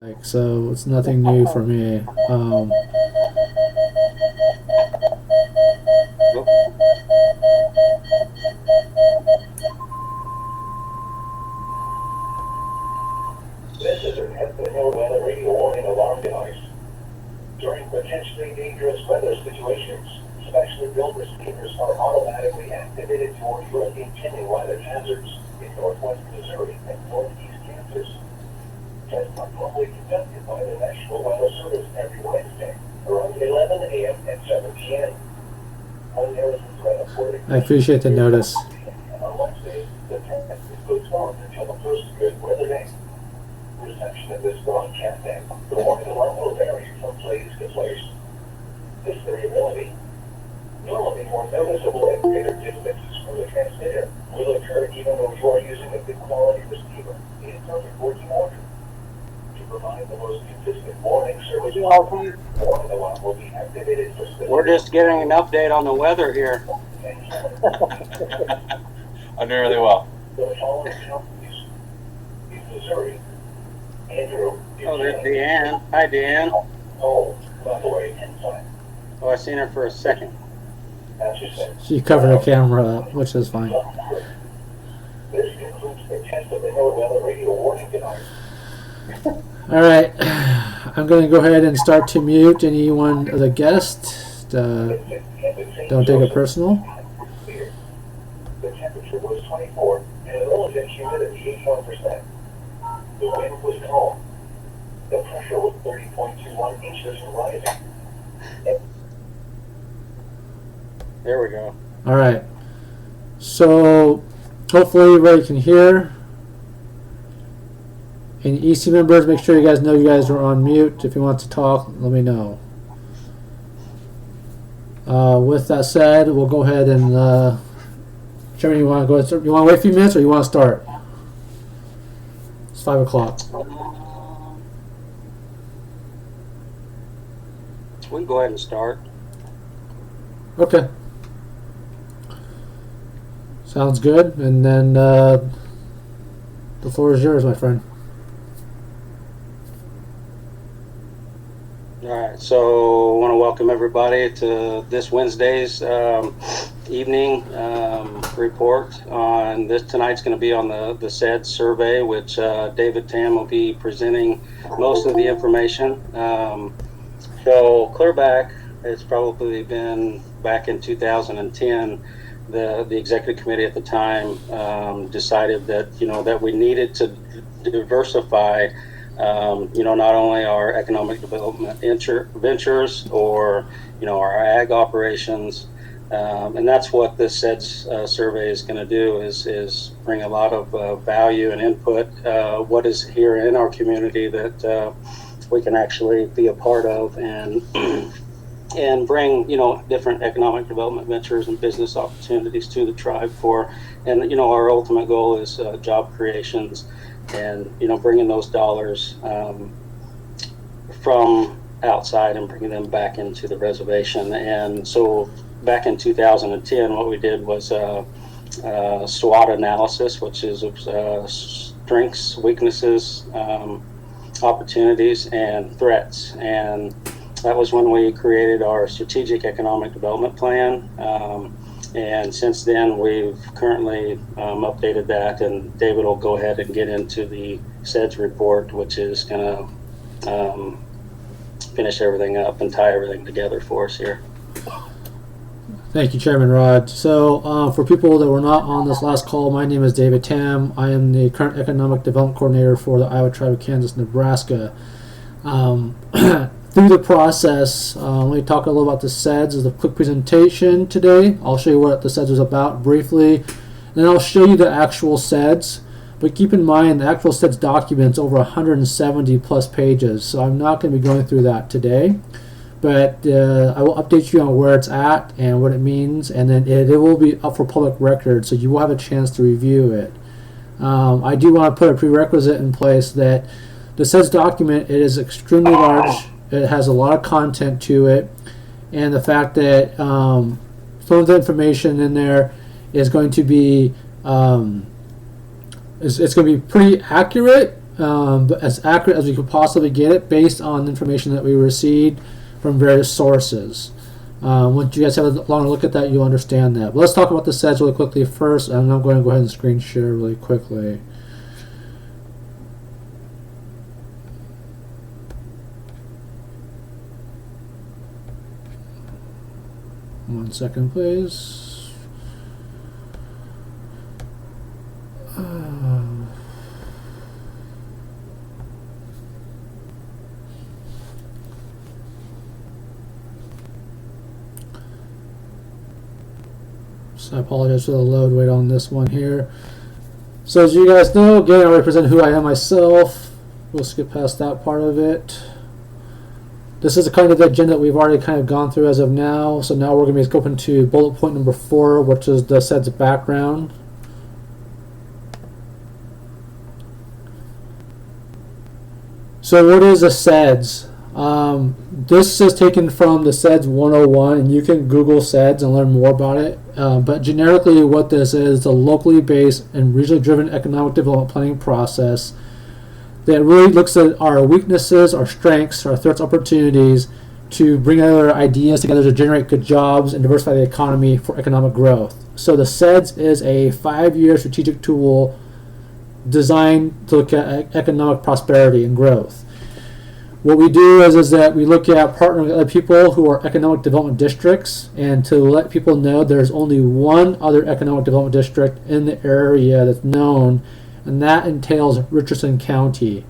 Like, so it's nothing new for me. Nope. This is a Hill weather radio warning alarm device. During potentially dangerous weather situations, specially built receivers are automatically activated to warn you of impending weather hazards in northwest Missouri and northeast Kansas. Tests are normally conducted by the National Weather Service every Wednesday around 11 a.m. and 7 p.m. When there is a threat of flooding, I appreciate the notice. on Wednesday, the test is postponed until the first good weather day. Reception of this broadcasting, the warning alarm will vary from place to place. This variability, normally more noticeable at greater distances from the transmitter, will occur even though you are using a good quality receiver in perfect working order. To provide the most consistent warning service, the warning alarm will be activated for specific. We're just getting an update on the weather here. I'm doing really well. The following counties in Missouri: Andrew, Oh, there's Deanne. Hi, Deanne. Cole, Buffalo, and Fine. Oh, I seen her for a second. Massachusetts. She covered her camera up, which is fine. This concludes the test of the Hill weather radio warning device. All right, I'm going to go ahead and start to mute anyone of the guests. Don't take it personal. The temperature was 24 and the relative humidity 81%. The wind was calm. The pressure was 30.21 inches rising. There we go. All right, so hopefully everybody can hear. And EC members, make sure you guys know you guys are on mute. If you want to talk, let me know. With that said, we'll go ahead and Chairman, you want to go? You want to wait a few minutes, or you want to start? It's 5 o'clock. We can go ahead and start. Okay. Sounds good. And then the floor is yours, my friend. All right, so I want to welcome everybody to this Wednesday's evening report on this. Tonight's going to be on the SED survey, which David Tam will be presenting most of the information. So clear back, it's probably been back in 2010. The executive committee at the time decided that that we needed to diversify. Not only our economic development ventures or, our ag operations. And that's what this SEDS survey is going to do is bring a lot of value and input, what is here in our community that we can actually be a part of and and bring, different economic development ventures and business opportunities to the tribe and our ultimate goal is job creations. And bringing those dollars from outside and bringing them back into the reservation. And so back in 2010, what we did was SWOT analysis, which is strengths, weaknesses, opportunities, and threats. And that was when we created our strategic economic development plan. And since then, we've currently updated that, and David will go ahead and get into the SEDS report, which is going to finish everything up and tie everything together for us here. Thank you, Chairman Rod. So for people that were not on this last call, my name is David Tam. I am the current Economic Development Coordinator for the Iowa Tribe of Kansas, Nebraska. Through the process, let me talk a little about the SEDS as a quick presentation today. I'll show you what the SEDS is about briefly, and then I'll show you the actual SEDS. But keep in mind, the actual SEDS document's over 170 plus pages, so I'm not going to be going through that today. But I will update you on where it's at and what it means, and then it will be up for public record, so you will have a chance to review it. I do want to put a prerequisite in place that the SEDS document, it is extremely large. It has a lot of content to it, and the fact that some of the information in there is going to be it's going to be pretty accurate, but as accurate as we could possibly get it based on information that we received from various sources. Once you guys have a longer look at that, you'll understand that. But let's talk about the SEDS really quickly first, and I'm going to go ahead and screen share really quickly. One second, please. So I apologize for the load weight on this one here. So as you guys know, again, I represent who I am myself. We'll skip past that part of it. This is kind of the agenda that we've already kind of gone through as of now. So now we're going to be scoping to bullet point number 4, which is the SEDS background. So what is a SEDS? This is taken from the SEDS 101, and you can Google SEDS and learn more about it. But generically what this is a locally based and regionally driven economic development planning process that really looks at our weaknesses, our strengths, our threats, opportunities to bring other ideas together to generate good jobs and diversify the economy for economic growth. So the SEDS is a 5-year strategic tool designed to look at economic prosperity and growth. What we do is that we look at partnering with other people who are economic development districts, and to let people know there's only one other economic development district in the area that's known, and that entails Richardson County.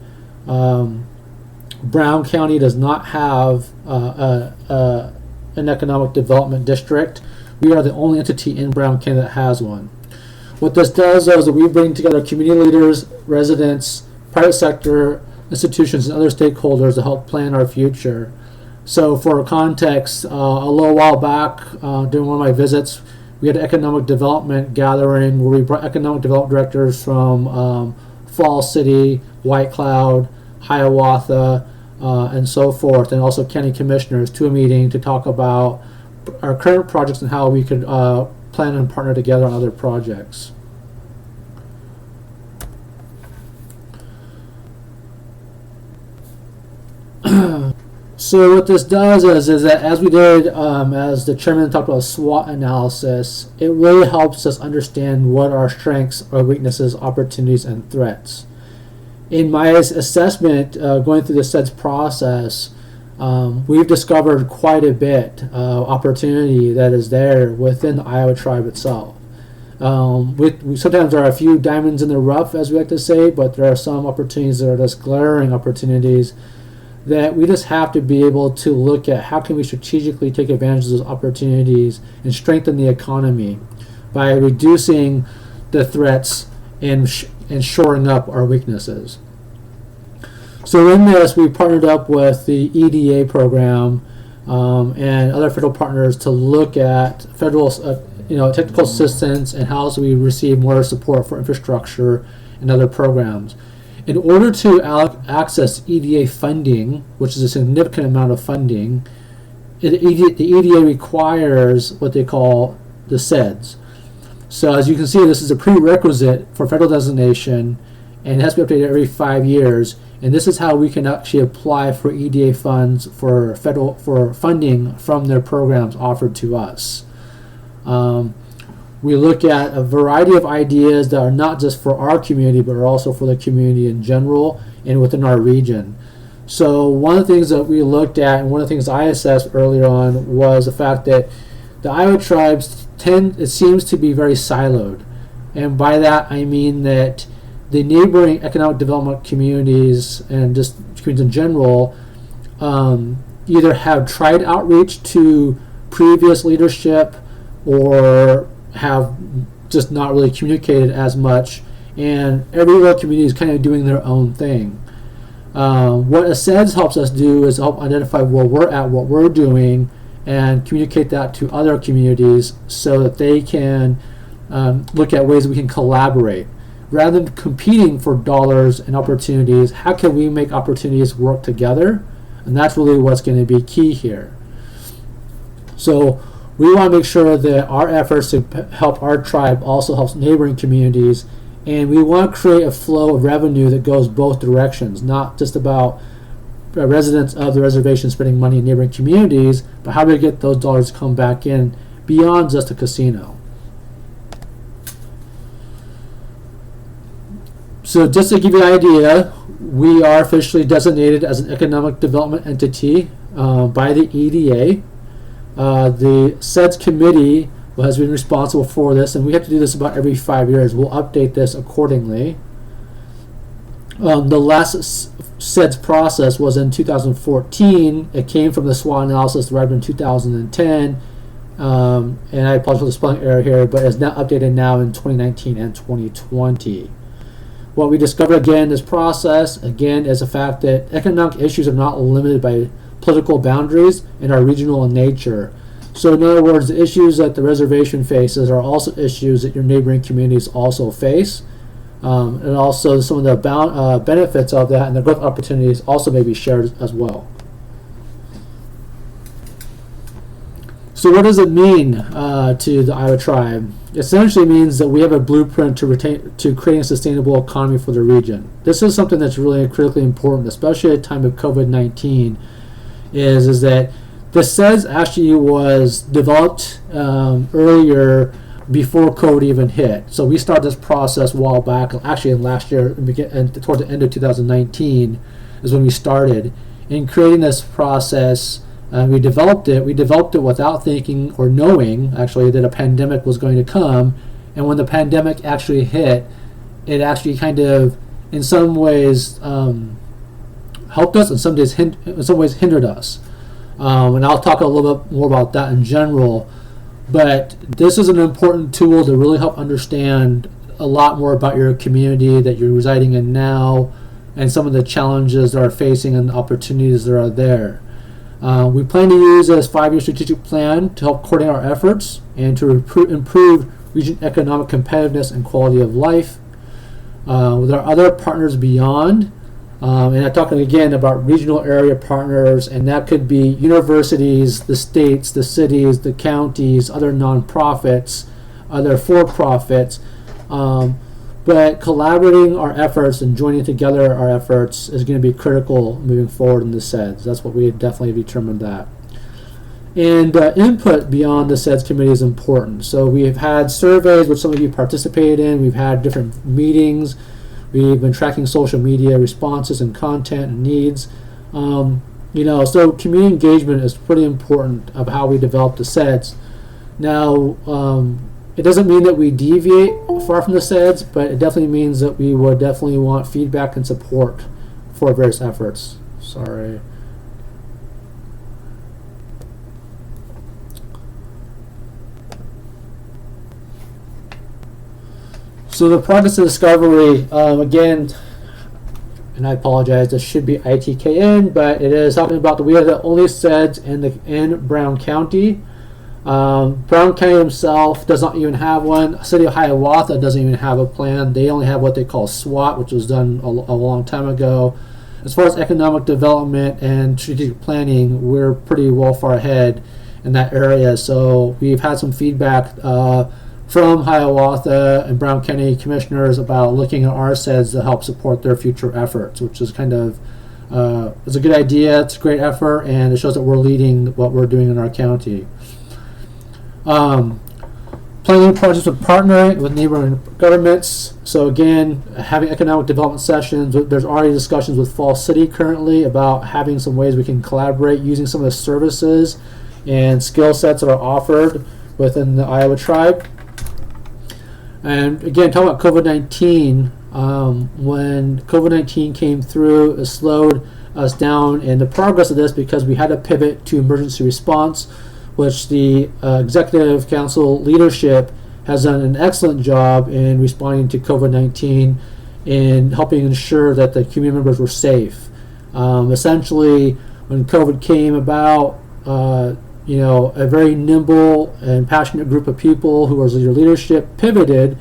Brown County does not have an economic development district. We are the only entity in Brown County that has one. What this does is that we bring together community leaders, residents, private sector, institutions, and other stakeholders to help plan our future. So for context, a little while back during one of my visits, we had an economic development gathering where we brought economic development directors from Falls City, White Cloud, Hiawatha, and so forth, and also county commissioners to a meeting to talk about our current projects and how we could plan and partner together on other projects. So what this does is that as we did, as the chairman talked about SWOT analysis, it really helps us understand what our strengths, our weaknesses, opportunities, and threats. In my assessment, going through the SEDS process, we've discovered quite a bit of opportunity that is there within the Iowa tribe itself. We sometimes there are a few diamonds in the rough, as we like to say, but there are some opportunities that are just glaring opportunities that we just have to be able to look at how can we strategically take advantage of those opportunities and strengthen the economy by reducing the threats and shoring up our weaknesses. So in this, we partnered up with the EDA program and other federal partners to look at federal technical assistance and how do we receive more support for infrastructure and other programs. In order to access EDA funding, which is a significant amount of funding, the EDA requires what they call the SEDS. So as you can see, this is a prerequisite for federal designation, and it has to be updated every 5 years. And this is how we can actually apply for EDA funds for funding from their programs offered to us. We look at a variety of ideas that are not just for our community, but are also for the community in general and within our region. So one of the things that we looked at, and one of the things I assessed earlier on, was the fact that the Iowa tribes it seems to be very siloed. And by that I mean that the neighboring economic development communities and just communities in general either have tried outreach to previous leadership or have just not really communicated as much, and every little community is kind of doing their own thing. What a SEDS helps us do is help identify where we're at, what we're doing, and communicate that to other communities so that they can look at ways we can collaborate. Rather than competing for dollars and opportunities, how can we make opportunities work together? And that's really what's going to be key here. So we want to make sure that our efforts to help our tribe also helps neighboring communities And we want to create a flow of revenue that goes both directions, not just about residents of the reservation spending money in neighboring communities, but how do we get those dollars to come back in beyond just a casino. So just to give you an idea, we are officially designated as an economic development entity by the EDA. The SEDS committee has been responsible for this, and we have to do this about every 5 years. We'll update this accordingly. The last SEDS process was in 2014. It came from the SWOT analysis arrived in 2010. And I apologize for the spelling error here, but it's now updated now in 2019 and 2020. What we discovered again in this process, again, is the fact that economic issues are not limited by political boundaries and are regional in nature. So in other words, the issues that the reservation faces are also issues that your neighboring communities also face. And also some of the benefits of that and the growth opportunities also may be shared as well. So what does it mean to the Iowa tribe? It essentially means that we have a blueprint to creating a sustainable economy for the region. This is something that's really critically important, especially at a time of COVID-19, is that the SEDS actually was developed earlier before COVID even hit. So we started this process a while back, actually in last year, and toward the end of 2019 is when we started. In creating this process, we developed it without thinking or knowing, actually, that a pandemic was going to come. And when the pandemic actually hit, it actually kind of, in some ways, helped us, in some ways hindered us. And I'll talk a little bit more about that in general. But this is an important tool to really help understand a lot more about your community that you're residing in now and some of the challenges that are facing and the opportunities that are there. We plan to use this 5-year strategic plan to help coordinate our efforts and to improve region economic competitiveness and quality of life. With our other partners beyond, and I'm talking again about regional area partners, and that could be universities, the states, the cities, the counties, other nonprofits, other for-profits. But collaborating our efforts and joining together our efforts is going to be critical moving forward in the SEDS. That's what we definitely determined that. And input beyond the SEDS committee is important. So we've had surveys which some of you participated in. We've had different meetings. We've been tracking social media responses and content and needs. So community engagement is pretty important of how we develop the SEDS. Now, it doesn't mean that we deviate far from the SEDS, but it definitely means that we would definitely want feedback and support for various efforts. Sorry. So the progress of discovery, again, and I apologize, this should be ITKN, but it is talking about that we are the only SEDS in Brown County. Brown County himself does not even have one. The city of Hiawatha doesn't even have a plan. They only have what they call SWOT, which was done a long time ago. As far as economic development and strategic planning, we're pretty well far ahead in that area. So we've had some feedback from Hiawatha and Brown County commissioners about looking at our SEDS to help support their future efforts, which is kind of it's a good idea. It's a great effort, and it shows that we're leading what we're doing in our county. Planning projects with partnering with neighboring governments. So again, having economic development sessions. There's already discussions with Fall City currently about having some ways we can collaborate using some of the services and skill sets that are offered within the Iowa tribe. And again, talking about COVID-19, when COVID-19 came through, it slowed us down in the progress of this because we had to pivot to emergency response, which the Executive Council leadership has done an excellent job in responding to COVID-19 and helping ensure that the community members were safe. Essentially, when COVID came about, a very nimble and passionate group of people who was your leadership pivoted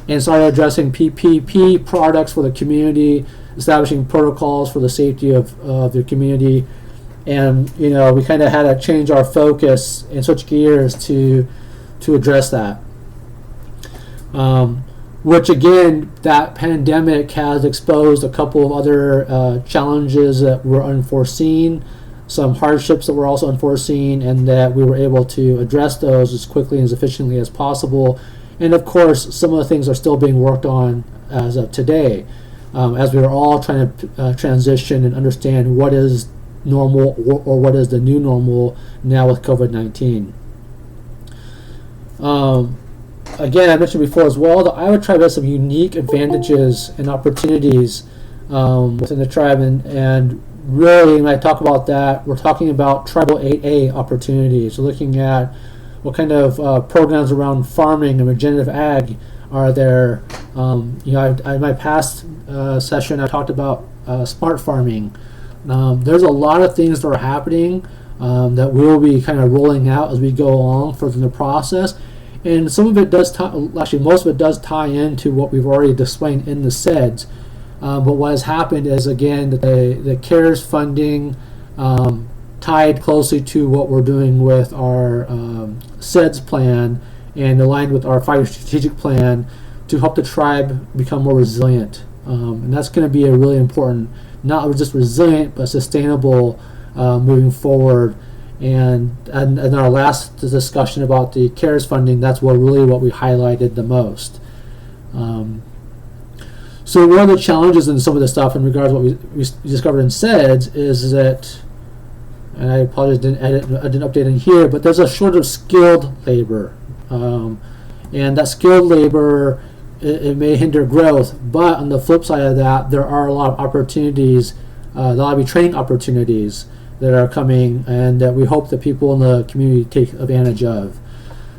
and started addressing PPP products for the community, establishing protocols for the safety of the community. And we kind of had to change our focus and switch gears to address that. which again, that pandemic has exposed a couple of other challenges that were unforeseen, some hardships that were also unforeseen, and that we were able to address those as quickly and as efficiently as possible. And of course, some of the things are still being worked on as of today, as we are all trying to transition and understand what is normal or what is the new normal now with COVID-19. Again, I mentioned before as well, the Iowa tribe has some unique advantages and opportunities within the tribe, and really, when I talk about that, we're talking about Tribal 8A opportunities. We're looking at what kind of programs around farming and regenerative ag are there. In my past session, I talked about smart farming. There's a lot of things that are happening that we'll be kind of rolling out as we go along further in the process. And some of it does actually most of it does tie into what we've already explained in the SEDS. But what has happened is, again, the CARES funding tied closely to what we're doing with our SEDS plan and aligned with our 5-year strategic plan to help the tribe become more resilient. And that's going to be a really important, not just resilient, but sustainable moving forward. And in our last discussion about the CARES funding, that's what we highlighted the most. So one of the challenges in some of the stuff in regards to what we discovered in SEDS is that, and I apologize, I didn't update in here, but there's a shortage of skilled labor. And that skilled labor, it may hinder growth, but on the flip side of that, there are a lot of opportunities, there'll be training opportunities that are coming, and that we hope that people in the community take advantage of.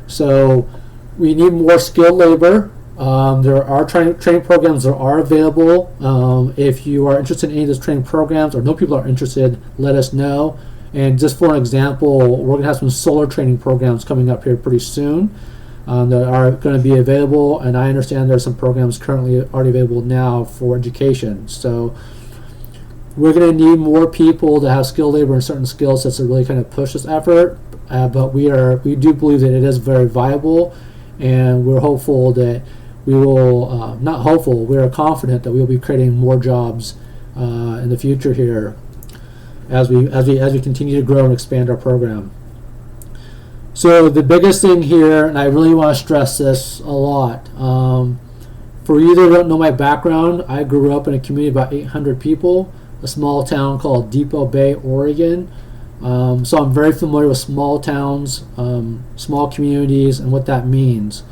So we need more skilled labor. There are training programs that are available. If you are interested in any of those training programs, or know people are interested, let us know. And just for an example, we're going to have some solar training programs coming up here pretty soon that are going to be available. And I understand there's some programs currently already available now for education. So we're going to need more people to have skilled labor and certain skill sets to really kind of push this effort. But we do believe that it is very viable, and we're hopeful that we will, not hopeful, we are confident that we will be creating more jobs in the future here as we continue to grow and expand our program. So the biggest thing here, and I really want to stress this a lot, for you that don't know my background, I grew up in a community of about 800 people, a small town called Depot Bay, Oregon. So I'm very familiar with small towns, small communities, and what that means.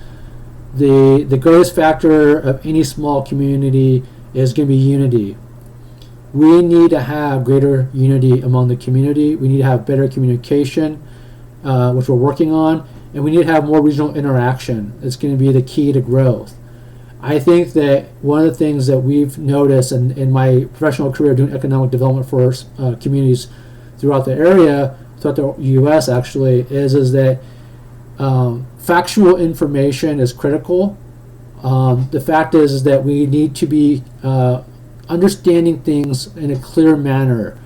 The greatest factor of any small community is going to be unity. We need to have greater unity among the community. We need to have better communication, which we're working on, and we need to have more regional interaction. It's going to be the key to growth. I think that one of the things that we've noticed in my professional career doing economic development for communities throughout the area, throughout the U.S. actually, is that factual information is critical. The fact is that we need to be understanding things in a clear manner.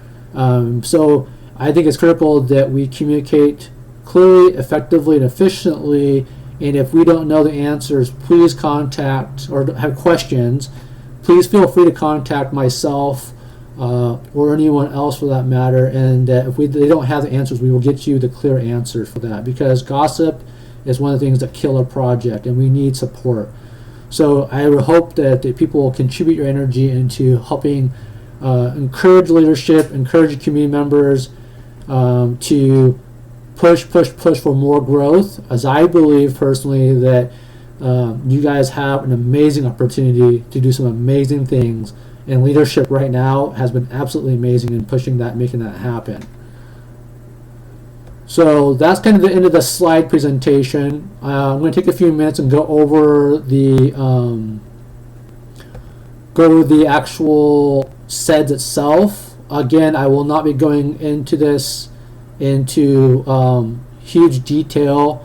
So I think it's critical that we communicate clearly, effectively, and efficiently. And if we don't know the answers, please contact, or have questions, please feel free to contact myself or anyone else for that matter. And if they don't have the answers, we will get you the clear answers for that, because gossip is one of the things that kill a project, and we need support. So I would hope that people will contribute your energy into helping encourage leadership, encourage community members to push for more growth, as I believe personally that you guys have an amazing opportunity to do some amazing things, and leadership right now has been absolutely amazing in pushing that, making that happen. So that's kind of the end of the slide presentation. I'm going to take a few minutes and go over the actual SEDS itself. Again, I will not be going into this into huge detail.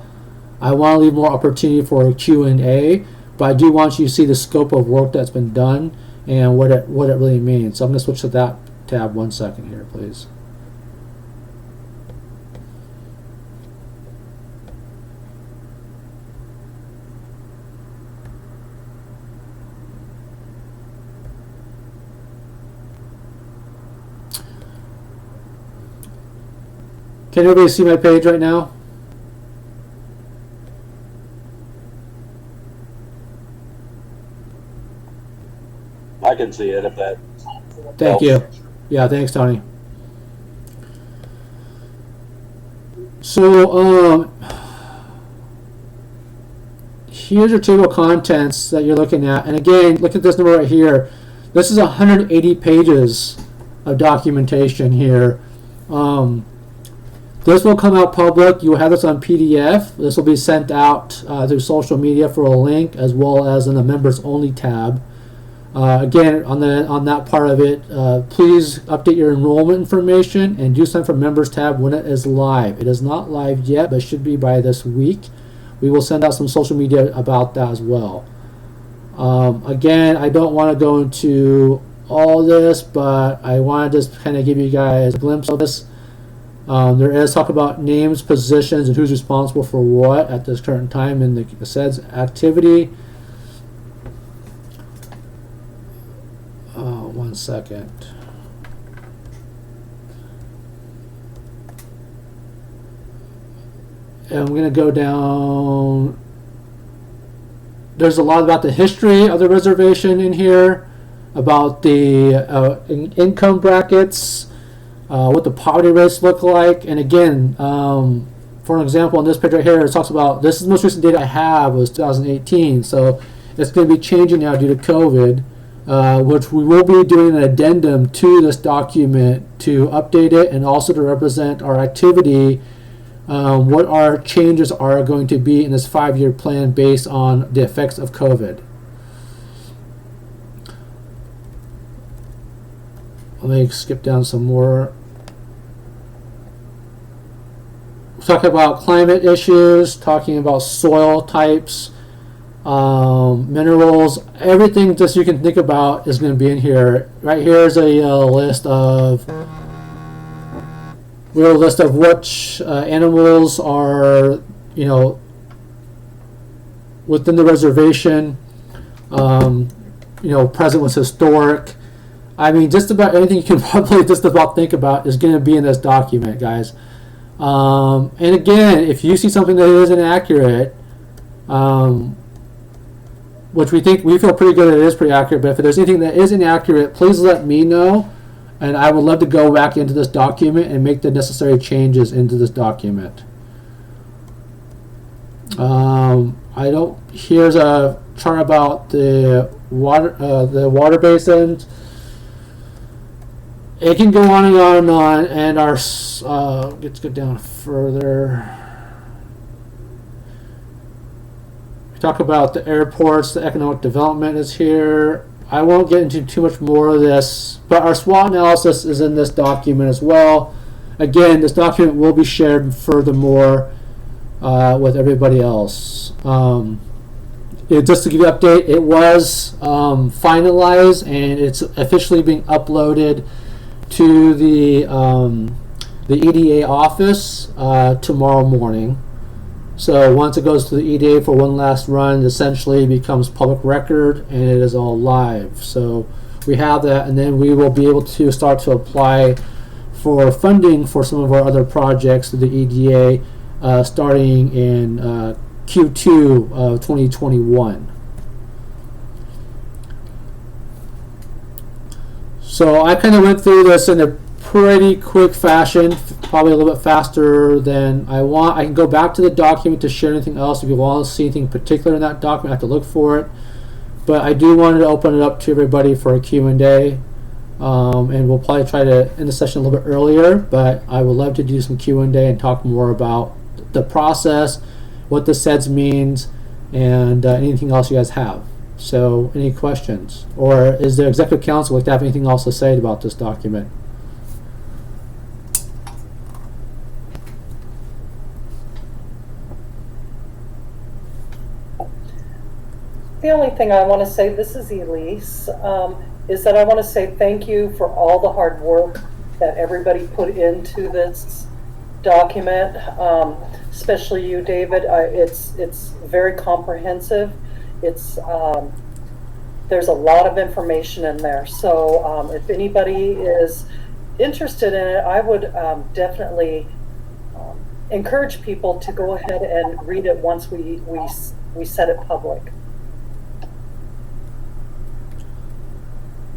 I want to leave more opportunity for a Q&A, but I do want you to see the scope of work that's been done and what it really means. So I'm going to switch to that tab 1 second here, please. Can everybody see my page right now? I can see it if that. Thank you. Yeah, thanks, Tony. So, here's your table of contents that you're looking at. And again, look at this number right here. This is 180 pages of documentation here. This will come out public. You will have this on PDF. This will be sent out through social media for a link, as well as in the members only tab. Again, on that part of it, please update your enrollment information and do sign for members tab when it is live. It is not live yet, but should be by this week. We will send out some social media about that as well. Again, I don't want to go into all this, but I want to just kind of give you guys a glimpse of this. There is talk about names, positions, and who's responsible for what at this current time in the SEDS activity. One second. And I'm going to go down. There's a lot about the history of the reservation in here, about the income brackets, what the poverty rates look like. And again, for an example, in this page right here, it talks about, this is the most recent data I have was 2018. So it's going to be changing now due to COVID. Which we will be doing an addendum to this document to update it and also to represent our activity, what our changes are going to be in this 5-year plan based on the effects of COVID. Let me skip down some more. We're talking about climate issues, talking about soil types, minerals, everything just you can think about is going to be in here. Right here is a list of which animals are, within the reservation, present was historic. I mean, just about anything you can probably just about think about is going to be in this document, guys. And again, if you see something that is inaccurate, which we feel pretty good it is pretty accurate, but if there's anything that is inaccurate, please let me know, and I would love to go back into this document and make the necessary changes into this document. Here's a chart about the water basins. It can go on and on and on, and let's go down further. Talk about the airports, the economic development is here. I won't get into too much more of this, but our SWOT analysis is in this document as well. Again, this document will be shared furthermore with everybody else. Just to give you an update, it was finalized and it's officially being uploaded to the EDA office tomorrow morning. So once it goes to the EDA for one last run, it essentially becomes public record and it is all live. So we have that, and then we will be able to start to apply for funding for some of our other projects to the EDA starting in Q2 of 2021. So I kind of went through this in a pretty quick fashion, probably a little bit faster than I want. I can go back to the document to share anything else. If you want to see anything particular in that document, I have to look for it. But I do want to open it up to everybody for a Q&A. And we'll probably try to end the session a little bit earlier, but I would love to do some Q&A and talk more about the process, what the SEDS means, and anything else you guys have. So any questions? Or is the Executive Council like to have anything else to say about this document? The only thing I want to say, this is Elise, is that I want to say thank you for all the hard work that everybody put into this document, especially you, David. It's very comprehensive. There's a lot of information in there. So if anybody is interested in it, I would definitely encourage people to go ahead and read it once we set it public.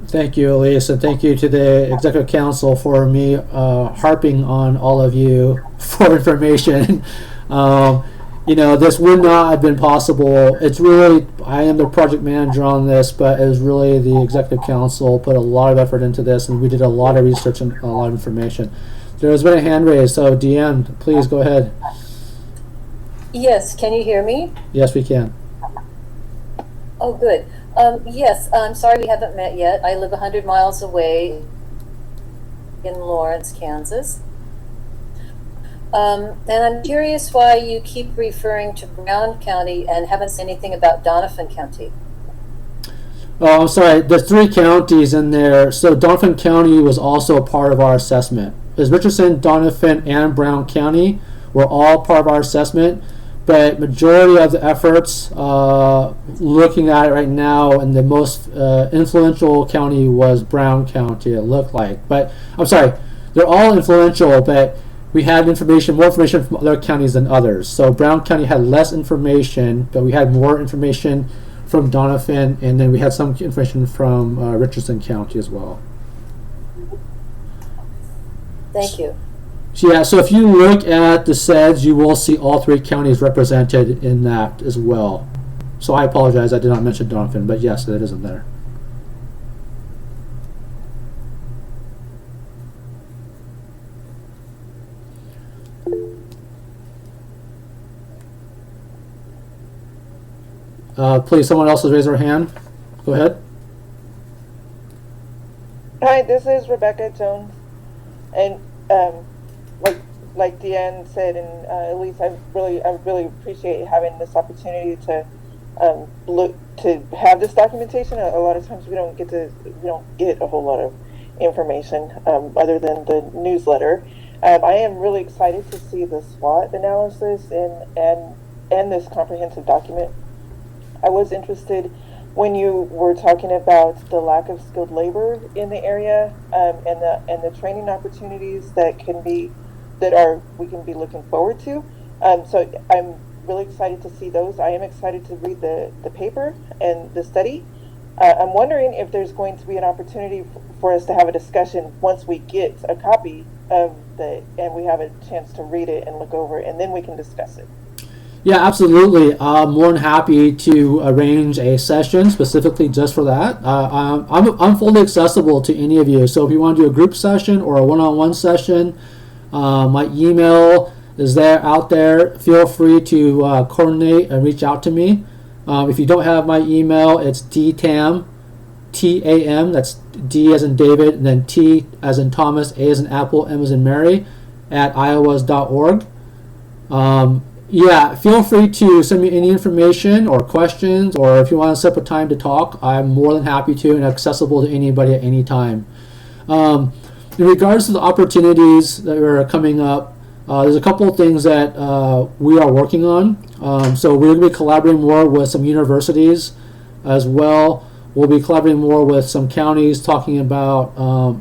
Thank you, Elise, and thank you to the Executive Council for me harping on all of you for information. This would not have been possible. It's really, I am the project manager on this, but it was really the Executive Council put a lot of effort into this, and we did a lot of research and a lot of information. There's been a hand raised, so Deanne, please go ahead. Yes, can you hear me? Yes, we can. Oh, good. Yes, I'm sorry we haven't met yet. I live 100 miles away in Lawrence, Kansas. And I'm curious why you keep referring to Brown County and haven't said anything about Donovan County. Oh, I'm sorry. There's 3 counties in there. So Donovan County was also a part of our assessment. As Richardson, Donovan, and Brown County were all part of our assessment, but majority of the efforts looking at it right now, and the most influential county was Brown County, it looked like. But I'm sorry, they're all influential, but we had more information from other counties than others. So Brown County had less information, but we had more information from Donovan, and then we had some information from Richardson County as well. Thank you. Yeah, so if you look at the SEDS, you will see all 3 counties represented in that as well. So I apologize, I did not mention Donovan, but yes, that is in there. Please, someone else has raised their hand. Go ahead. Hi, this is Rebecca Jones, and like Deanne said, and Elise, I really appreciate having this opportunity to have this documentation. A lot of times we don't get a whole lot of information other than the newsletter. I am really excited to see the SWOT analysis and this comprehensive document. I was interested when you were talking about the lack of skilled labor in the area, and the training opportunities that we can be looking forward to. So I'm really excited to see those. I am excited to read the paper and the study. I'm wondering if there's going to be an opportunity for us to have a discussion once we get a copy of and we have a chance to read it and look over it, and then we can discuss it. Yeah, absolutely. I'm more than happy to arrange a session specifically just for that. I'm fully accessible to any of you. So if you want to do a group session or a one-on-one session, my email is out there. Feel free to coordinate and reach out to me. If you don't have my email, it's dtam, T-A-M, that's D as in David, and then T as in Thomas, A as in Apple, M as in Mary, at iowas.org. Yeah, feel free to send me any information or questions, or if you want to set up a time to talk, I'm more than happy to and accessible to anybody at any time. In regards to the opportunities that are coming up, there's a couple of things that we are working on. So we're going to be collaborating more with some universities as well. We'll be collaborating more with some counties, talking about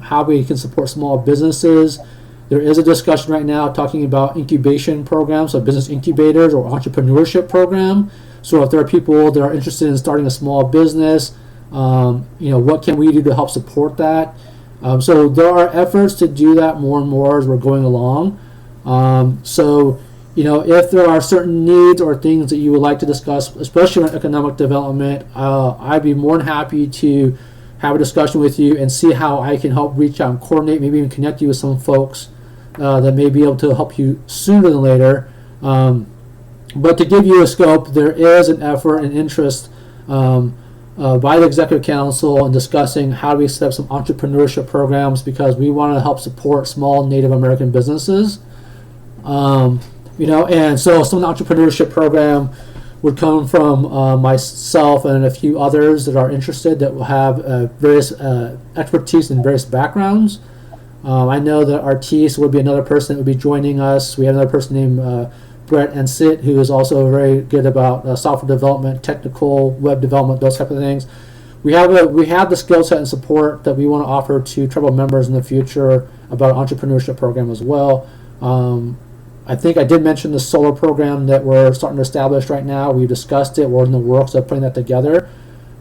how we can support small businesses. There is a discussion right now talking about incubation programs, so business incubators or entrepreneurship program. So if there are people that are interested in starting a small business, what can we do to help support that? So there are efforts to do that more and more as we're going along. If there are certain needs or things that you would like to discuss, especially on economic development, I'd be more than happy to have a discussion with you and see how I can help reach out and coordinate, maybe even connect you with some folks that may be able to help you sooner than later. But to give you a scope, there is an effort and interest by the Executive Council in discussing how do we set up some entrepreneurship programs, because we want to help support small Native American businesses. And so some of the entrepreneurship program would come from myself and a few others that are interested that will have various expertise in various backgrounds. I know that Artis would be another person that would be joining us. We have another person named Brett Ensit, who is also very good about software development, technical web development, those type of things. We have the skill set and support that we want to offer to tribal members in the future about an entrepreneurship program as well. I think I did mention the solar program that we're starting to establish right now. We've discussed it. We're in the works of putting that together.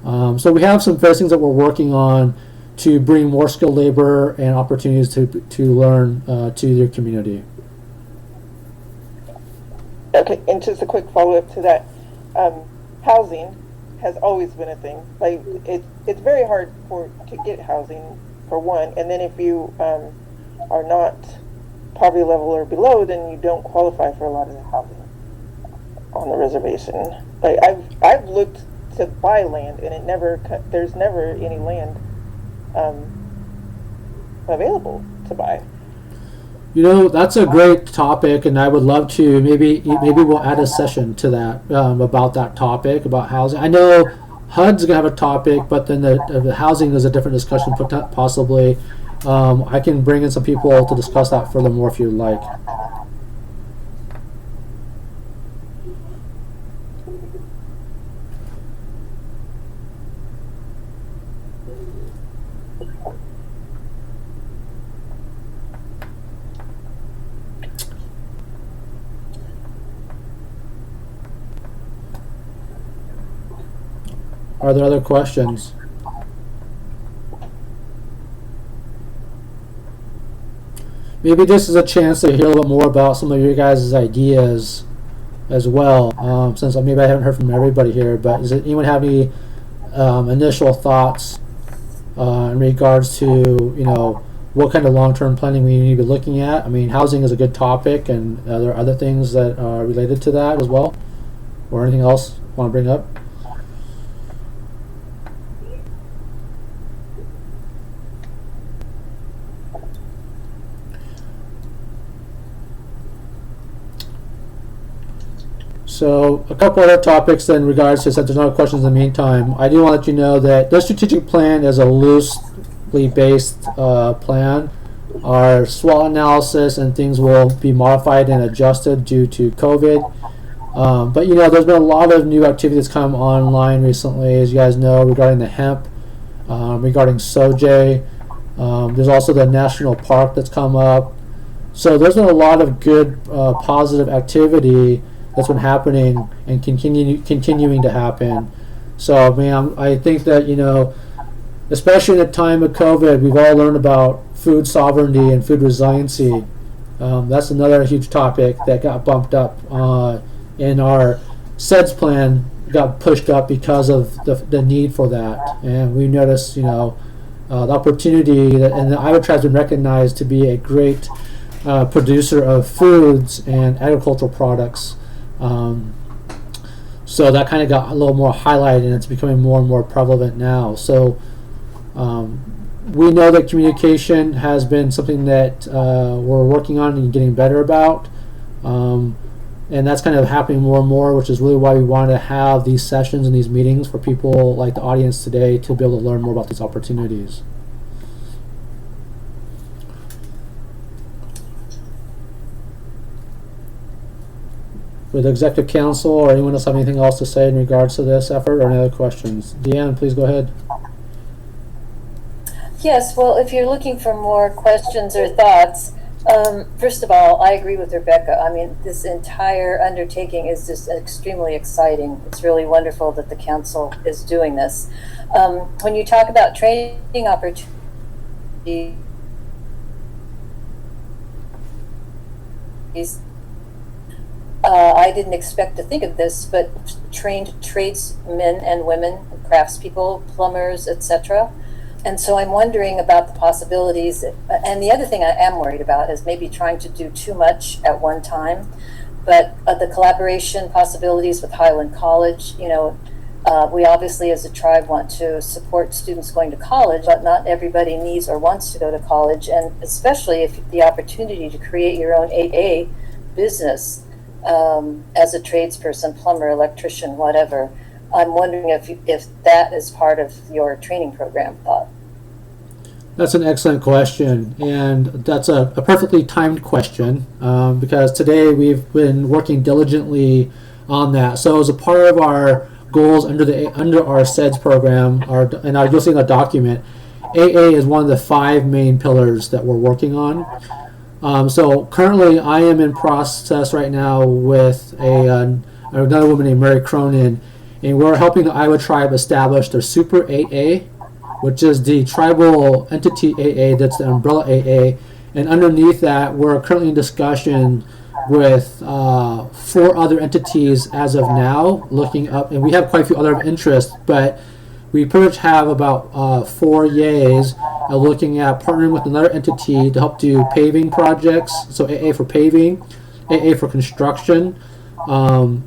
So we have some various things that we're working on to bring more skilled labor and opportunities to learn to your community. Okay, and just a quick follow-up to that. Housing has always been a thing. Like, it's very hard to get housing, for one, and then if you are not poverty level or below, then you don't qualify for a lot of the housing on the reservation. Like, I've looked to buy land, and there's never any land available to buy. You know, that's a great topic, and I would love to maybe we'll add a session to that about that topic about housing. I know HUD's gonna have a topic, but then the housing is a different discussion possibly. I can bring in some people to discuss that furthermore if you'd like. Are there other questions? Maybe this is a chance to hear a little bit more about some of your guys' ideas as well, since maybe I haven't heard from everybody here, but does anyone have any initial thoughts in regards to, you know, what kind of long-term planning we need to be looking at? I mean, housing is a good topic, and are there other things that are related to that as well? Or anything else you want to bring up? So a couple other topics in regards to, since there's no questions in the meantime, I do want to let you know that this strategic plan is a loosely based plan. Our SWOT analysis and things will be modified and adjusted due to COVID. But you know, there's been a lot of new activity that's come online recently, as you guys know, regarding the hemp, regarding SOJ. There's also the national park that's come up. So there's been a lot of good positive activity that's been happening and continuing to happen. So, man, I think that, you know, especially in the time of COVID, we've all learned about food sovereignty and food resiliency. That's another huge topic that got bumped up in our SEDS plan, got pushed up because of the need for that. And we noticed, you know, the opportunity that, and the Iowa tribe has been recognized to be a great producer of foods and agricultural products. So that kind of got a little more highlighted, and it's becoming more and more prevalent now. So we know that communication has been something that we're working on and getting better about, and that's kind of happening more and more, which is really why we wanted to have these sessions and these meetings for people like the audience today to be able to learn more about these opportunities. With the Executive Council or anyone else have anything else to say in regards to this effort or any other questions? Deanne, please go ahead. Yes, well, if you're looking for more questions or thoughts, first of all, I agree with Rebecca. I mean, this entire undertaking is just extremely exciting. It's really wonderful that the council is doing this. When you talk about training opportunities, I didn't expect to think of this, but trained tradesmen and women, craftspeople, plumbers, etc. And so I'm wondering about the possibilities. And the other thing I am worried about is maybe trying to do too much at one time. But the collaboration possibilities with Highland College, you know, we obviously as a tribe want to support students going to college, but not everybody needs or wants to go to college. And especially if the opportunity to create your own AA business as a tradesperson, plumber, electrician, whatever. I'm wondering if that is part of your training program thought. That's an excellent question, and that's a perfectly timed question because today we've been working diligently on that. So as a part of our goals under our SEDS program, and you'll see in the document, AA is one of the 5 main pillars that we're working on. So currently, I am in process right now with another woman named Mary Cronin, and we're helping the Iowa tribe establish their Super 8A, which is the tribal entity AA that's the umbrella AA. And underneath that, we're currently in discussion with 4 other entities as of now, looking up, and we have quite a few other interests, but we pretty much have about 4 yays looking at partnering with another entity to help do paving projects. So AA for paving, AA for construction, AA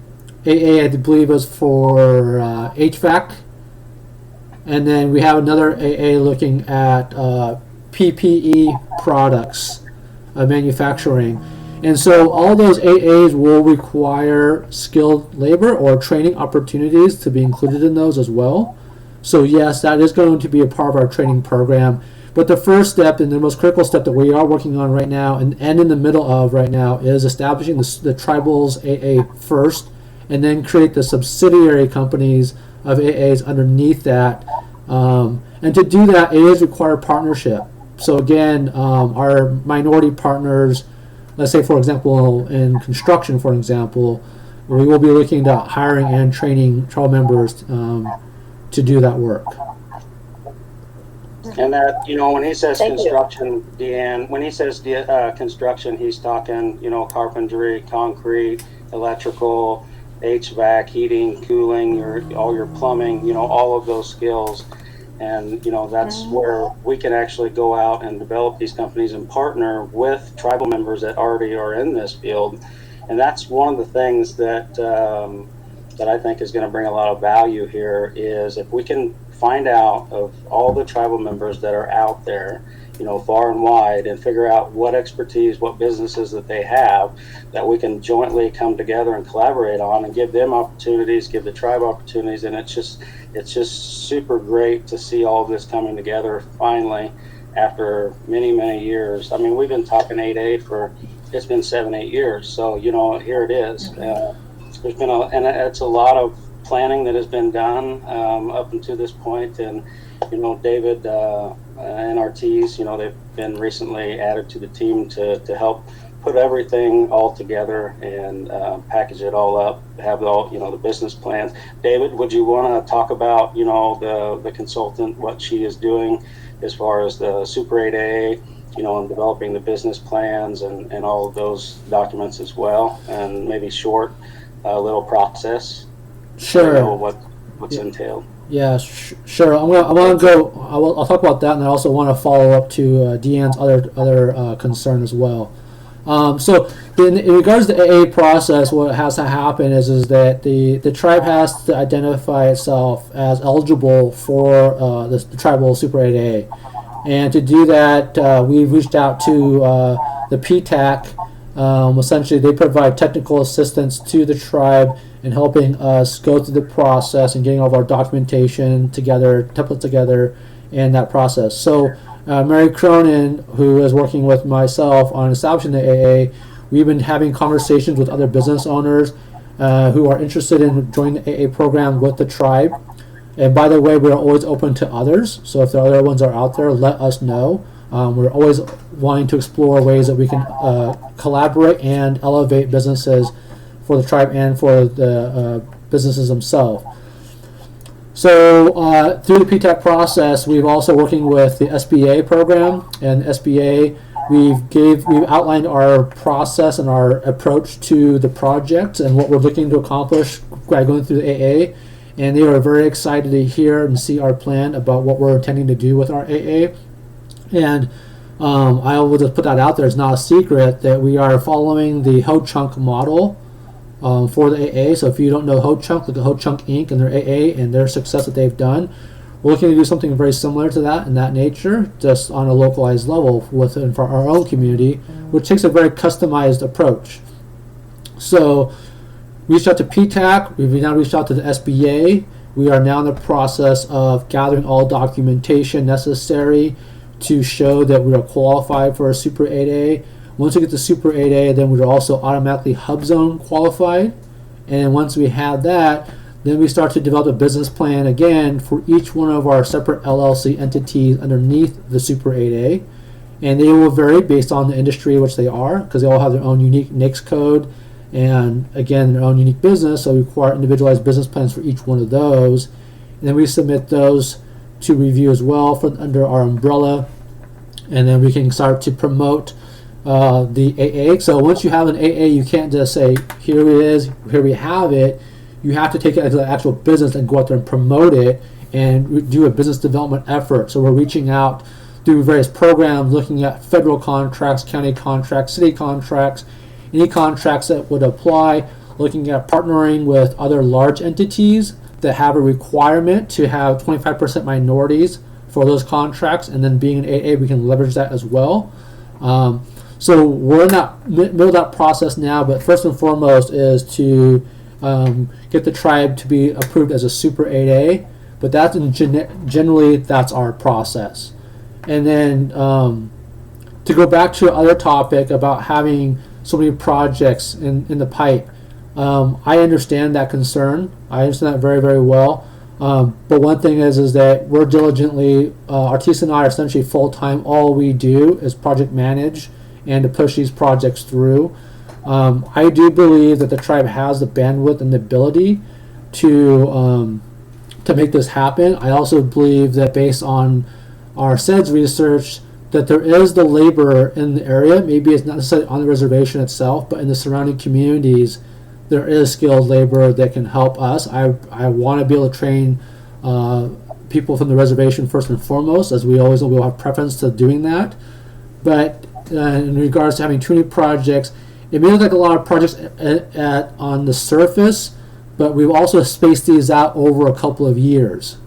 I believe is for HVAC, and then we have another AA looking at PPE products, manufacturing. And so all those AAs will require skilled labor or training opportunities to be included in those as well. So yes, that is going to be a part of our training program. But the first step and the most critical step that we are working on right now and in the middle of right now is establishing the tribals AA first, and then create the subsidiary companies of AAs underneath that. And to do that, it is required partnership. So again, our minority partners, let's say for example in construction, for example, we will be looking at hiring and training tribe members to do that work. And that, when he says Thank you. construction, Deanne, when he says construction, he's talking, carpentry, concrete, electrical, HVAC, heating, cooling, all your plumbing, all of those skills. And, that's where we can actually go out and develop these companies and partner with tribal members that already are in this field. And that's one of the things that I think is going to bring a lot of value here is if we can find out of all the tribal members that are out there, far and wide, and figure out what expertise, what businesses that they have that we can jointly come together and collaborate on and give them opportunities, give the tribe opportunities. And it's just super great to see all of this coming together finally after many, many years. I mean, we've been talking 8A it's been 7-8 years. So, here it is. There's been and it's a lot of planning that has been done up until this point. And, David and our T's, they've been recently added to the team to help put everything all together and package it all up, have all, the business plans. David, would you want to talk about, the consultant, what she is doing as far as the Super 8A, and developing the business plans and all of those documents as well, and maybe short little process? Sure. What's entailed. Yeah, sure. I'll talk about that, and I also want to follow up to Deanne's other concern as well. So in regards to the AA process, what has to happen is that the tribe has to identify itself as eligible for the tribal Super 8A, and to do that, we've reached out to the PTAC. Essentially, they provide technical assistance to the tribe in helping us go through the process and getting all of our documentation together, templates together, and that process. So Mary Cronin, who is working with myself on establishing the AA, we've been having conversations with other business owners who are interested in joining the AA program with the tribe. And by the way, we're always open to others. So if the other ones are out there, let us know. We're always wanting to explore ways that we can collaborate and elevate businesses for the tribe and for the businesses themselves. So through the PTAC process, we've also working with the SBA program, and SBA we've outlined our process and our approach to the project and what we're looking to accomplish by going through the AA, and they are very excited to hear and see our plan about what we're intending to do with our AA. And I will just put that out there. It's not a secret that we are following the Ho-Chunk model for the AA. So if you don't know Ho-Chunk, look at Ho-Chunk Inc. and their AA and their success that they've done. We're looking to do something very similar to that in that nature, just on a localized level for our own community, which takes a very customized approach. So we reached out to PTAC. We've now reached out to the SBA. We are now in the process of gathering all documentation necessary to show that we are qualified for a Super 8A. Once we get the Super 8A, then we're also automatically hub zone qualified. And once we have that, then we start to develop a business plan again for each one of our separate LLC entities underneath the Super 8A. and they will vary based on the industry which they are, because they all have their own unique NAICS code, and again, their own unique business, so we require individualized business plans for each one of those. And then we submit those to review as well under our umbrella, and then we can start to promote the AA. So once you have an AA, you can't just say, here it is, here we have it. You have to take it into the actual business and go out there and promote it and do a business development effort. So we're reaching out through various programs, looking at federal contracts, county contracts, city contracts, any contracts that would apply, looking at partnering with other large entities that have a requirement to have 25% minorities for those contracts, and then being an AA, we can leverage that as well. So we're in that middle of that process now, but first and foremost is to get the tribe to be approved as a super 8A, but that's generally that's our process. And then to go back to another topic about having so many projects in the pipe, I understand that concern. I understand that very, very well. But one thing is that we're diligently, Artisa and I are essentially full-time. All we do is project manage and to push these projects through. I do believe that the tribe has the bandwidth and the ability to make this happen. I also believe that based on our SEDS research, that there is the labor in the area. Maybe it's not necessarily on the reservation itself, but in the surrounding communities, there is skilled labor that can help us. I want to be able to train people from the reservation first and foremost, as we always will have preference to doing that. But in regards to having too many projects, it may look like a lot of projects on the surface, but we've also spaced these out over a couple of years.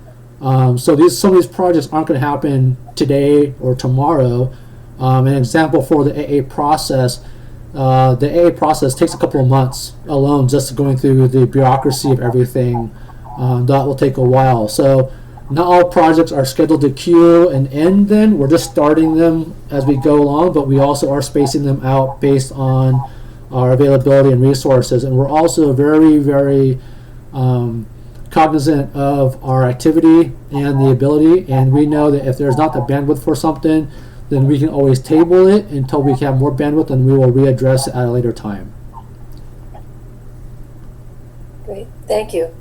So some of these projects aren't going to happen today or tomorrow. An example for the AA process, the AA process takes a couple of months alone just going through the bureaucracy of everything. That will take a while. So not all projects are scheduled to queue and end then. We're just starting them as we go along, but we also are spacing them out based on our availability and resources. And we're also very, very cognizant of our activity and the ability, and we know that if there's not the bandwidth for something, then we can always table it until we have more bandwidth, and we will readdress it at a later time. Great, thank you.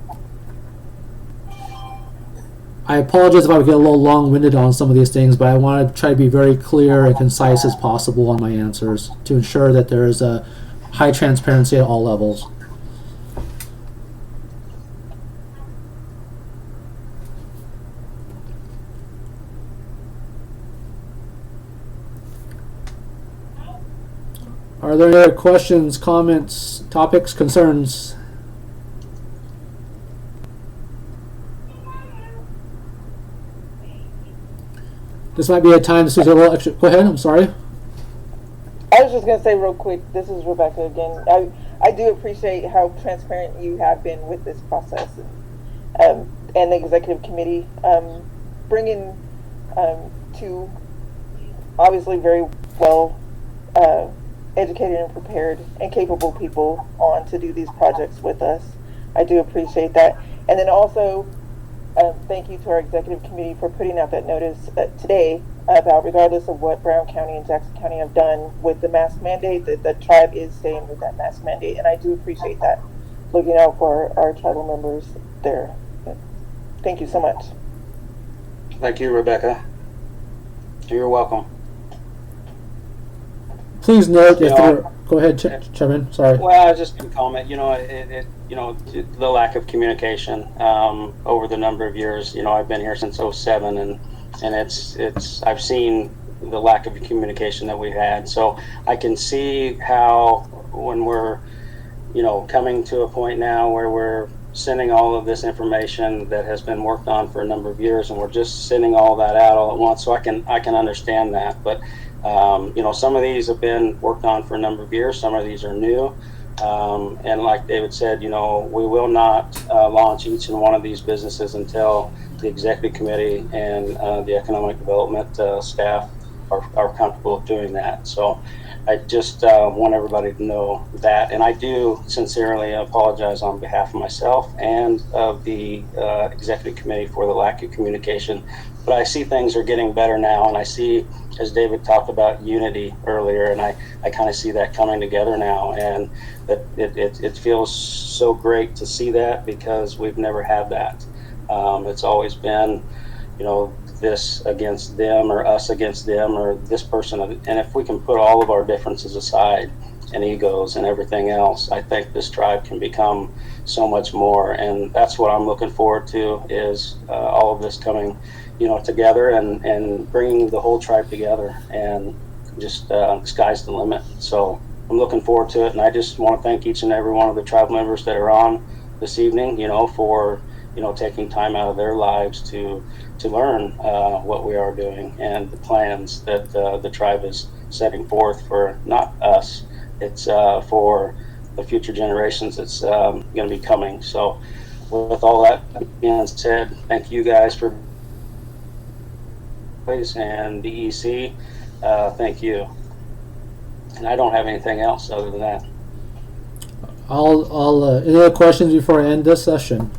I apologize if I get a little long-winded on some of these things, but I want to try to be very clear and concise as possible on my answers to ensure that there is a high transparency at all levels. Are there any other questions, comments, topics, concerns? This might be a time to see a little extra. Go ahead, I'm sorry. I was just going to say real quick, this is Rebecca again. I do appreciate how transparent you have been with this process and the executive committee. Bringing two obviously very well educated and prepared and capable people on to do these projects with us. I do appreciate that. And then also, thank you to our executive committee for putting out that notice today about, regardless of what Brown County and Jackson County have done with the mask mandate, that the tribe is staying with that mask mandate. And I do appreciate that, looking out for our tribal members there. Thank you so much. Thank you, Rebecca. You're welcome. Please note if there. Go ahead, Chairman. Sorry. Well, I was just going to comment. The lack of communication over the number of years. I've been here since '07, and it's I've seen the lack of communication that we've had. So I can see how when we're coming to a point now where we're sending all of this information that has been worked on for a number of years, and we're just sending all that out all at once. So I can understand that, but. Some of these have been worked on for a number of years. Some of these are new. And like David said, we will not launch each and one of these businesses until the executive committee and the economic development staff are comfortable with doing that. So I just want everybody to know that, and I do sincerely apologize on behalf of myself and of the executive committee for the lack of communication. But I see things are getting better now, and I see, as David talked about, unity earlier, and I kind of see that coming together now, and that it feels so great to see that, because we've never had that. It's always been, this against them, or us against them, or this person. And if we can put all of our differences aside and egos and everything else, I think this tribe can become so much more. And that's what I'm looking forward to, is all of this coming, together, and bringing the whole tribe together, and just the sky's the limit. So I'm looking forward to it. And I just want to thank each and every one of the tribe members that are on this evening, for taking time out of their lives to learn what we are doing, and the plans that the tribe is setting forth for not us. It's for the future generations that's going to be coming. So with all that being said, thank you guys for, and DEC, thank you. And I don't have anything else other than that. Any other questions before I end this session?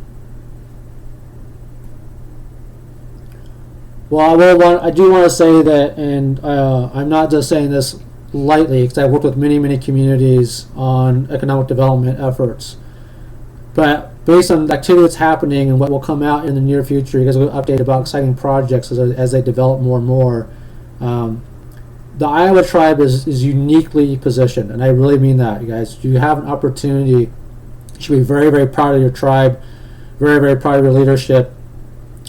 Well, I do want to say that, and I'm not just saying this lightly, because I've worked with many, many communities on economic development efforts. But based on the activity that's happening and what will come out in the near future, you guys will update about exciting projects as they develop more and more. The Iowa tribe is uniquely positioned, and I really mean that, you guys. You have an opportunity. You should be very, very proud of your tribe, very, very proud of your leadership,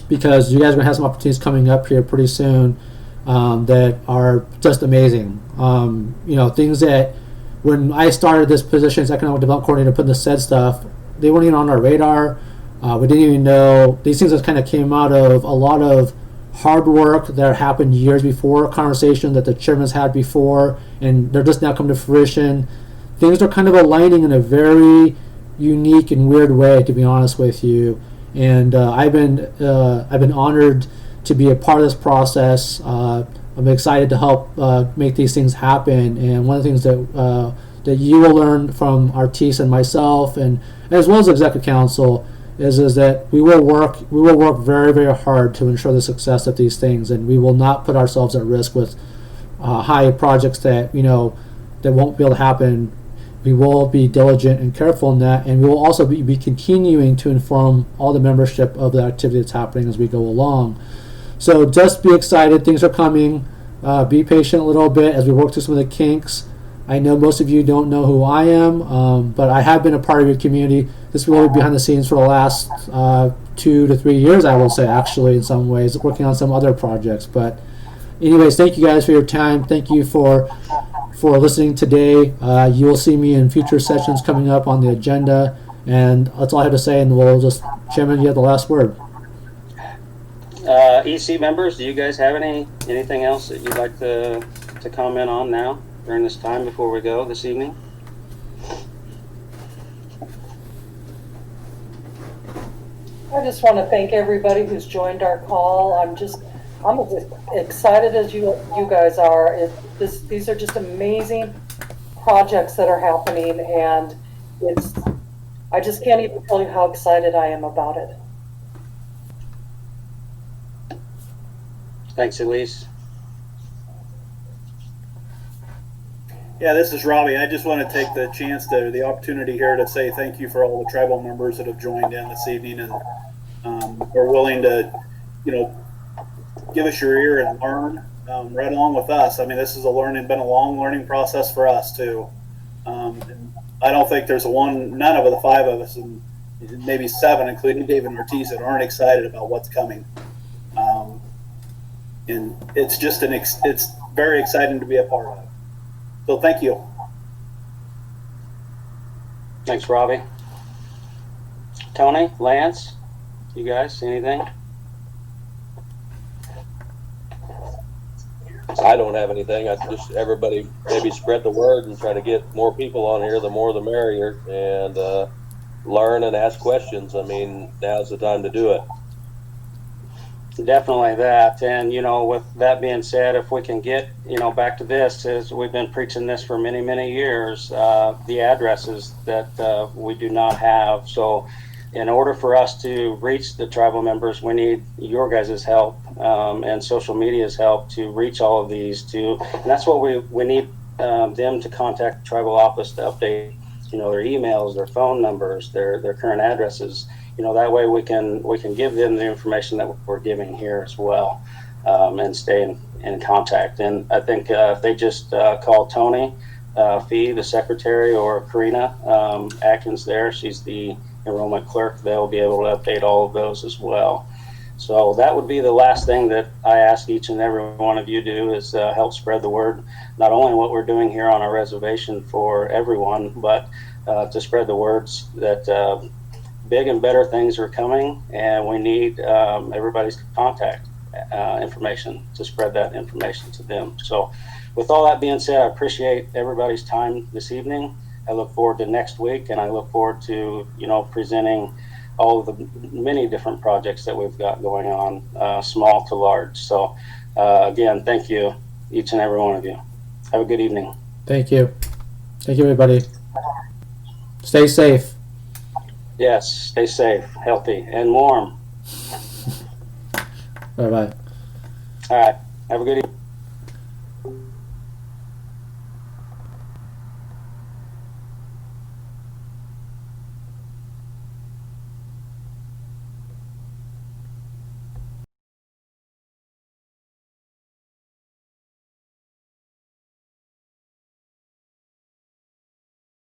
because you guys are going to have some opportunities coming up here pretty soon that are just amazing. Things that, when I started this position as economic development coordinator, putting the SED stuff, they weren't even on our radar. We didn't even know. These things that kind of came out of a lot of hard work that happened years before, a conversation that the chairman's had before, and they're just now coming to fruition. Things are kind of aligning in a very unique and weird way, to be honest with you. And I've been honored to be a part of this process. I'm excited to help make these things happen. And one of the things that you will learn from Artis and myself, and as well as the executive council, is that we will work very, very hard to ensure the success of these things, and we will not put ourselves at risk with high projects that that won't be able to happen. We will be diligent and careful in that, and we will also be continuing to inform all the membership of the activity that's happening as we go along. So just be excited. Things are coming. Be patient a little bit as we work through some of the kinks. I know most of you don't know who I am, but I have been a part of your community. This will be behind the scenes for the last 2 to 3 years, I will say, actually, in some ways, working on some other projects. But anyways, thank you guys for your time. Thank you for listening today. You will see me in future sessions coming up on the agenda, and that's all I have to say, and we'll just, Chairman, you have the last word. EC members, do you guys have anything else that you'd like to comment on now during this time before we go this evening? I just want to thank everybody who's joined our call. I'm as excited as you guys are. These are just amazing projects that are happening, and I just can't even tell you how excited I am about it. Thanks, Elise. Yeah, this is Robbie. I just want to take the opportunity here to say thank you for all the tribal members that have joined in this evening and are willing to, give us your ear and learn right along with us. I mean, this is been a long learning process for us too. And I don't think there's none of the 5 of us, and maybe 7, including David and Ortiz, that aren't excited about what's coming. And it's just it's very exciting to be a part of. So thank you. Thanks, Robbie. Tony, Lance, you guys, anything? I don't have anything. I just, everybody maybe spread the word and try to get more people on here. The more the merrier, and learn and ask questions. I mean, now's the time to do it. Definitely that. And, with that being said, if we can get, back to this, as we've been preaching this for many, many years, the addresses that we do not have. So in order for us to reach the tribal members, we need your guys' help and social media's help to reach all of these and that's what we need them to contact the tribal office to update, their emails, their phone numbers, their current addresses. That way we can give them the information that we're giving here as well, and stay in contact. And I think if they just call Tony Fee, the secretary, or Karina Atkins there, she's the enrollment clerk, they'll be able to update all of those as well. So that would be the last thing that I ask each and every one of you do, is help spread the word, not only what we're doing here on our reservation for everyone, but to spread the words that big and better things are coming, and we need everybody's contact information to spread that information to them. So with all that being said, I appreciate everybody's time this evening. I look forward to next week, and I look forward to presenting all of the many different projects that we've got going on, small to large. So again, thank you, each and every one of you. Have a good evening. Thank you. Thank you, everybody. Stay safe. Yes, stay safe, healthy, and warm. Bye-bye. All right, have a good evening.